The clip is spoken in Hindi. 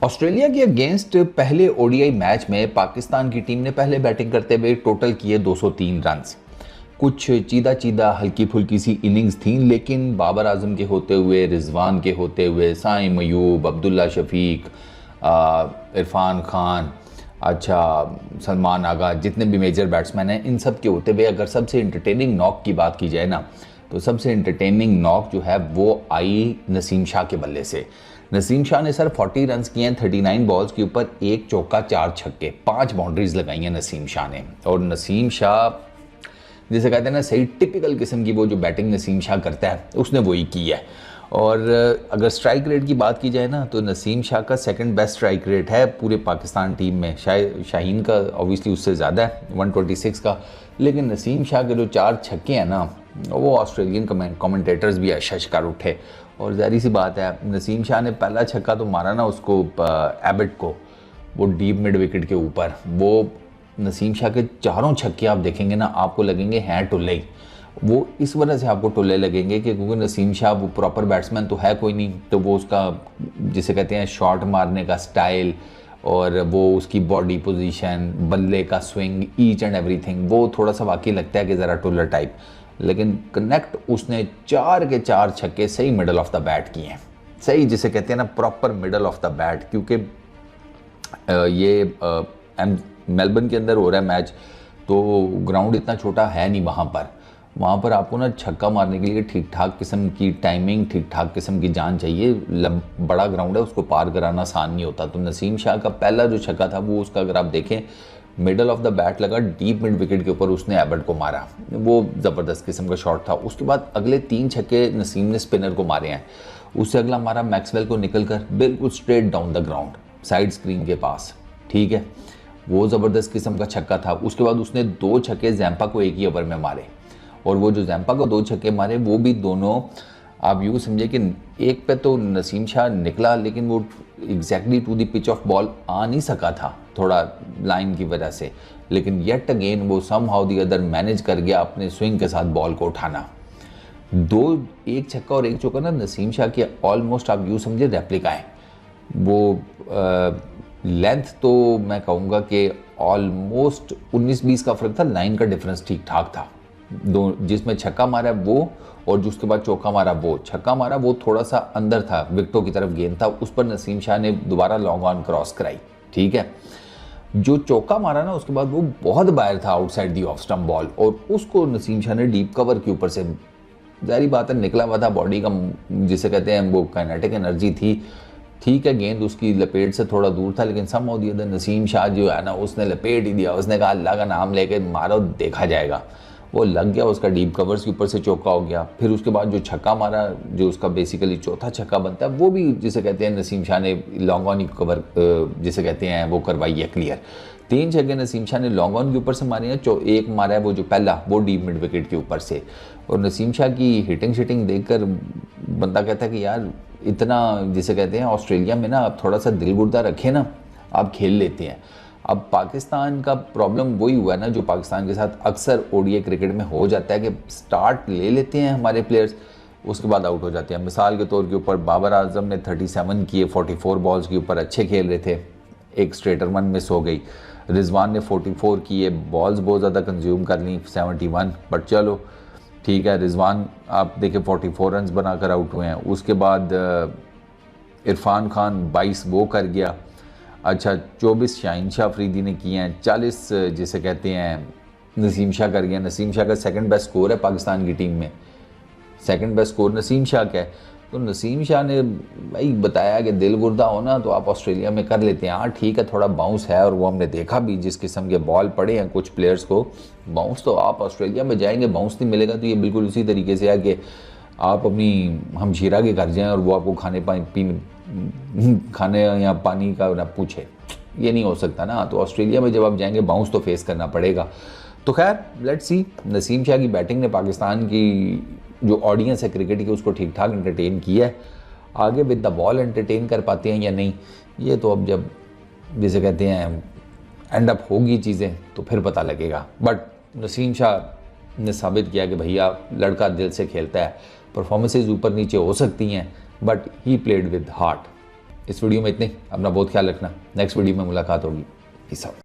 ऑस्ट्रेलिया के अगेंस्ट पहले ओडीआई मैच में पाकिस्तान की टीम ने पहले बैटिंग करते हुए टोटल किए 203 रन्स। कुछ चीदा चीदा हल्की फुल्की सी इनिंग्स थी, लेकिन बाबर आजम के होते हुए, रिजवान के होते हुए, साइम अयूब, अब्दुल्ला शफीक, इरफान खान, अच्छा सलमान आगा, जितने भी मेजर बैट्समैन हैं, इन सब के होते हुए अगर सबसे इंटरटेनिंग नॉक की बात की जाए ना, तो सबसे इंटरटेनिंग नॉक जो है वो आई नसीम शाह के बल्ले से। नसीम शाह ने सर 40 रन्स किए हैं 39 बॉल्स के ऊपर, एक चौका 4 छक्के, 5 बाउंड्रीज लगाई हैं नसीम शाह ने। और नसीम शाह जिसे कहते हैं ना, सही टिपिकल किस्म की वो जो बैटिंग नसीम शाह करता है उसने वही की है। और अगर स्ट्राइक रेट की बात की जाए ना, तो नसीम शाह का सेकंड बेस्ट स्ट्राइक रेट है पूरे पाकिस्तान टीम में। शाहीन का ऑब्वियसली उससे ज़्यादा है 126 का, लेकिन नसीम शाह के जो 4 छक्के हैं ना, वो ऑस्ट्रेलियन कमेंटेटर्स भी शश कर उठे। और ज़ाहिर सी बात है, नसीम शाह ने पहला छक्का तो मारा ना उसको, एबट को, वो डीप मिड विकेट के ऊपर। वो नसीम शाह के चारों छक्के आप देखेंगे ना, आपको लगेंगे हैं टुल्ले ही। वो इस वजह से आपको टुल्ले लगेंगे कि क्योंकि नसीम शाह वो प्रॉपर बैट्समैन तो है कोई नहीं, तो वो उसका जिसे कहते हैं शॉट मारने का स्टाइल और वो उसकी बॉडी पोजीशन, बल्ले का स्विंग, ईच एंड एवरीथिंग, वो थोड़ा सा वाकई लगता है कि ज़रा टुल्लर टाइप। लेकिन कनेक्ट उसने 4 के 4 छक्के सही मिडल ऑफ द बैट किए हैं, सही जिसे कहते हैं ना proper middle of the bat. क्योंकि ये मेलबर्न के अंदर हो रहा है मैच, तो ग्राउंड इतना छोटा है नहीं वहाँ पर आपको ना छक्का मारने के लिए ठीक ठाक किस्म की टाइमिंग, ठीक ठाक किस्म की जान चाहिए। बड़ा ग्राउंड है, उसको पार कराना आसान नहीं होता। तो नसीम शाह का पहला जो छक्का था वो उसका अगर आप देखें मिडल ऑफ द बैट लगा, डीप मिड विकेट के ऊपर उसने एबर्ट को मारा, वो ज़बरदस्त किस्म का शॉट था। उसके बाद अगले 3 छक्के नसीम ने स्पिनर को मारे हैं। उससे अगला मारा मैक्सवेल को निकल कर बिल्कुल straight down the ground side screen के पास, ठीक है, वो ज़बरदस्त किस्म का छक्का था। उसके बाद उसने 2 छक्के जैम्पा को एक ही ओवर में मारे, और वो जो जैम्पा को 2 छक्के मारे वो भी दोनों आप यूँ समझे कि एक पे तो नसीम शाह निकला, लेकिन वो exactly to the pitch of ball आ नहीं सका था थोड़ा लाइन की वजह से, लेकिन येट अगेन वो somehow the other manage कर गया अपने स्विंग के साथ बॉल को उठाना। एक छक्का और एक चौका ना नसीम शाह के ऑलमोस्ट आप यूँ समझे रेप्लिका है। वो लेंथ तो मैं कहूँगा कि ऑलमोस्ट 19-20 का फ़र्क था, लाइन का डिफरेंस ठीक ठाक था। जिसमें छक्का मारा वो और जो उसके बाद चौका मारा, वो छक्का मारा वो थोड़ा सा अंदर था, विकेटों की तरफ गेंद था, उस पर नसीम शाह ने दोबारा लॉन्ग ऑन क्रॉस कराई, ठीक है। जो चौका मारा ना उसके बाद वो बहुत बाहर था outside the off stump ball, और उसको नसीम शाह ने डीप कवर के ऊपर से, जाहिर बात है निकला हुआ था, बॉडी का जिसे कहते हैं वो काइनेटिक एनर्जी थी, ठीक है, गेंद उसकी लपेट से थोड़ा दूर था, लेकिन somehow the other Naseem Shah जो है ना उसने लपेट ही दिया। उसने कहा अल्लाह का नाम लेके मारो, देखा जाएगा। वो लग गया उसका डीप कवर्स के ऊपर से, चौका हो गया। फिर उसके बाद जो छक्का मारा, जो उसका बेसिकली चौथा छक्का बनता है, वो भी जिसे कहते हैं नसीम शाह ने लॉन्ग ऑन कवर जिसे कहते हैं वो करवाई है क्लियर। 3 छक्के नसीम शाह ने लॉन्ग ऑन के ऊपर से मारे हैं, एक मारा है वो जो पहला वो डीप मिड विकेट के ऊपर से। और नसीम शाह की हिटिंग शिटिंग देखकर बंदा कहता है कि यार इतना जिसे कहते हैं ऑस्ट्रेलिया में ना आप थोड़ा सा दिल गुर्दा रखें ना, आप खेल लेते हैं। अब पाकिस्तान का प्रॉब्लम वही हुआ है ना जो पाकिस्तान के साथ अक्सर ओडीआई क्रिकेट में हो जाता है कि स्टार्ट ले लेते हैं हमारे प्लेयर्स, उसके बाद आउट हो जाते हैं। मिसाल के तौर के ऊपर बाबर आजम ने 37 किए 44 बॉल्स के ऊपर, अच्छे खेल रहे थे, एक स्ट्रेटर 1 मिस हो गई। रिजवान ने 44 किए, बॉल्स बहुत ज़्यादा कंज्यूम कर ली 71, बट चलो ठीक है। रिजवान आप देखें 44 रन्स बनाकर आउट हुए हैं। उसके बाद इरफान खान 22 वो कर गया, अच्छा 24 शाहीन शाह अफरीदी ने किए हैं, 40 जिसे कहते हैं नसीम शाह कर गया। नसीम शाह का सेकंड बेस्ट स्कोर है पाकिस्तान की टीम में, second best score Naseem Shah का है। तो नसीम शाह ने भाई बताया कि दिल गुर्दा हो ना तो आप ऑस्ट्रेलिया में कर लेते हैं। हाँ ठीक है, थोड़ा बाउंस है, और वो हमने देखा भी जिस किस्म के बॉल पड़े हैं कुछ प्लेयर्स को, बाउंस तो आप ऑस्ट्रेलिया में जाएंगे बाउंस नहीं मिलेगा। तो ये बिल्कुल उसी तरीके से है कि आप अपनी हमशीरा के घर जाएँ और वो आपको खाने या पानी का ना पूछे, ये नहीं हो सकता ना। तो ऑस्ट्रेलिया में जब आप जाएंगे बाउंस तो फेस करना पड़ेगा। तो खैर लेट्स सी, नसीम शाह की बैटिंग ने पाकिस्तान की जो ऑडियंस है क्रिकेट की उसको ठीक ठाक एंटरटेन किया है। आगे विद द बॉल एंटरटेन कर पाते हैं या नहीं, ये तो अब जब जिसे कहते हैं एंड अप होगी चीज़ें तो फिर पता लगेगा। बट नसीम शाह ने साबित किया कि भैया लड़का दिल से खेलता है। परफॉर्मेंसेज ऊपर नीचे हो सकती हैं but he played with heart. इस वीडियो में इतने, अपना बहुत ख्याल रखना, नेक्स्ट वीडियो में मुलाकात होगी। Peace out.